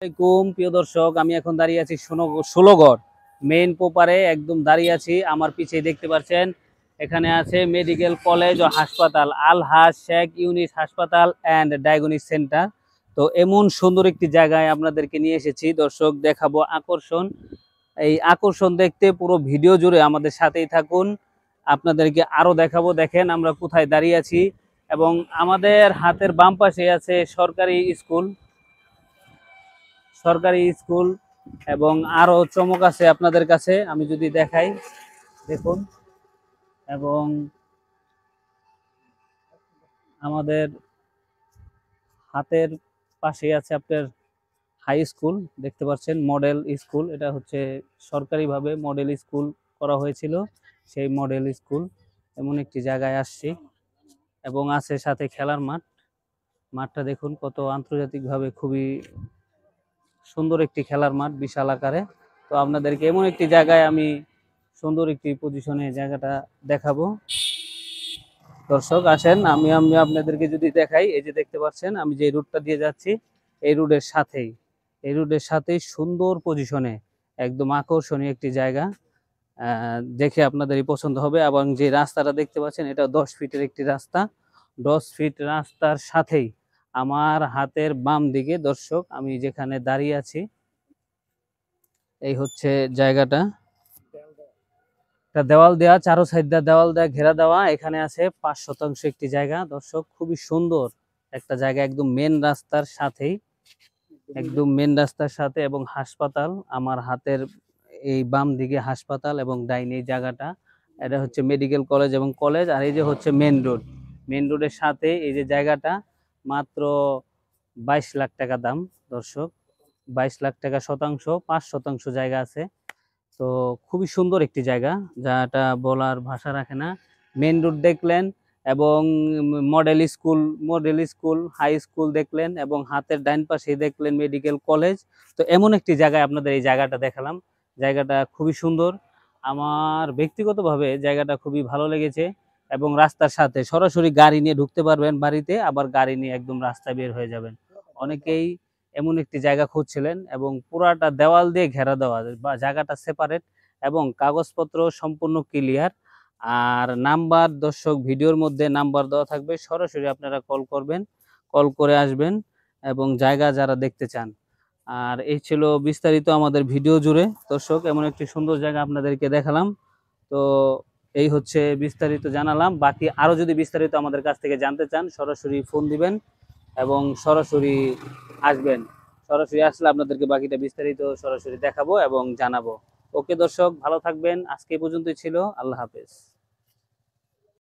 আসসালামাইকুম প্রিয় দর্শক, আমি এখন দাঁড়িয়ে আছি ষোলগড় মেইন পোপারে একদম দাঁড়িয়ে আছি। আমার পিছে দেখতে পাচ্ছেন এখানে আছে মেডিকেল কলেজ ও হাসপাতাল, আল-হাজ শেখ ইউনিস হাসপাতাল অ্যান্ড ডায়াগনিক সেন্টার। তো এমন সুন্দর একটি জায়গায় আপনাদেরকে নিয়ে এসেছি দর্শক, দেখাবো আকর্ষণ। এই আকর্ষণ দেখতে পুরো ভিডিও জুড়ে আমাদের সাথেই থাকুন, আপনাদেরকে আরো দেখাবো। দেখেন আমরা কোথায় দাঁড়িয়ে আছি, এবং আমাদের হাতের বাম পাশে আছে সরকারি স্কুল এবং আরো চমক আছে আপনাদের কাছে আমি যদি দেখাই, দেখুন। এবং আমাদের হাতের পাশে আছে আপনার হাই স্কুল, দেখতে পাচ্ছেন মডেল স্কুল। এটা হচ্ছে সরকারিভাবে মডেল স্কুল করা হয়েছিল, সেই মডেল স্কুল। এমন একটি জায়গায় আসছি, এবং আছে সাথে খেলার মাঠটা দেখুন কত আন্তর্জাতিকভাবে খুবই সুন্দর একটি খেলার মাঠ, বিশাল আকারে। তো আপনাদেরকে এমন একটি জায়গায় আমি সুন্দর একটি পজিশনে জায়গাটা দেখাবো। দর্শক আসেন, আমি আমি আপনাদেরকে যদি দেখাই, এই যে দেখতে পাচ্ছেন আমি যে রুটটা দিয়ে যাচ্ছি, এই রুটের সাথেই সুন্দর পজিশনে একদম আকর্ষণীয় একটি জায়গা। দেখে আপনাদেরই পছন্দ হবে। এবং যে রাস্তাটা দেখতে পাচ্ছেন, এটা 10 ফিটের একটি রাস্তা। 10 ফিট রাস্তার সাথেই আমার হাতের বাম দিকে দর্শক আমি যেখানে দাঁড়িয়ে আছি, এই হচ্ছে জায়গাটা। দেওয়াল দেওয়া, চারো সাইড দেওয়াল দেওয়া, ঘেরা দেওয়া। এখানে আছে 5 শতাংশ একটি জায়গা দর্শক, খুবই সুন্দর একটা জায়গা, একদম মেন রাস্তার সাথে এবং হাসপাতাল আমার হাতের এই বাম দিকে হাসপাতাল, এবং ডাইনে এই জায়গাটা, এটা হচ্ছে মেডিকেল কলেজ এবং কলেজ। আর এই যে হচ্ছে মেন রোডের সাথে এই যে জায়গাটা, মাত্র 22 লাখ টাকা দাম দর্শক। 22 লাখ টাকা শতাংশ, 5 শতাংশ জায়গা আছে। তো খুবই সুন্দর একটি জায়গা, যাটা বলার ভাষা রাখে না। মেন রোড দেখলেন, এবং মডেল স্কুল হাই স্কুল দেখলেন, এবং হাতের ডাইন পাশে দেখলেন মেডিকেল কলেজ। তো এমন একটি জায়গায় আপনাদের এই জায়গাটা দেখালাম। জায়গাটা খুবই সুন্দর, আমার ব্যক্তিগতভাবে জায়গাটা খুবই ভালো লেগেছে। এবং রাস্তার সাথে সরাসরি গাড়ি নিয়ে ঢুকতে পারবেন বাড়িতে, আবার গাড়ি নিয়ে একদম রাস্তায় বের হয়ে যাবেন। অনেকেই এমন একটি জায়গা খুঁজছিলেন, এবং পুরাটা দেওয়াল দিয়ে ঘেরা দেওয়া, বা জায়গাটা সেপারেট, এবং কাগজপত্র সম্পূর্ণ ক্লিয়ার। আর নাম্বার দর্শক ভিডিওর মধ্যে নাম্বার দেওয়া থাকবে, সরাসরি আপনারা কল করবেন, কল করে আসবেন এবং জায়গা যারা দেখতে চান। আর এই ছিল বিস্তারিত আমাদের ভিডিও জুড়ে দর্শক, এমন একটি সুন্দর জায়গা আপনাদেরকে দেখালাম। তো এই হচ্ছে বিস্তারিত জানালাম। বাকি আরো যদি বিস্তারিত আমাদের কাছ থেকে জানতে চান, সরাসরি ফোন দিবেন এবং সরাসরি আসবেন। সরাসরি আসলে আপনাদেরকে বাকিটা বিস্তারিত সরাসরি দেখাবো এবং জানাবো। ওকে দর্শক, ভালো থাকবেন। আজকে এই পর্যন্তই ছিল। আল্লাহ হাফেজ।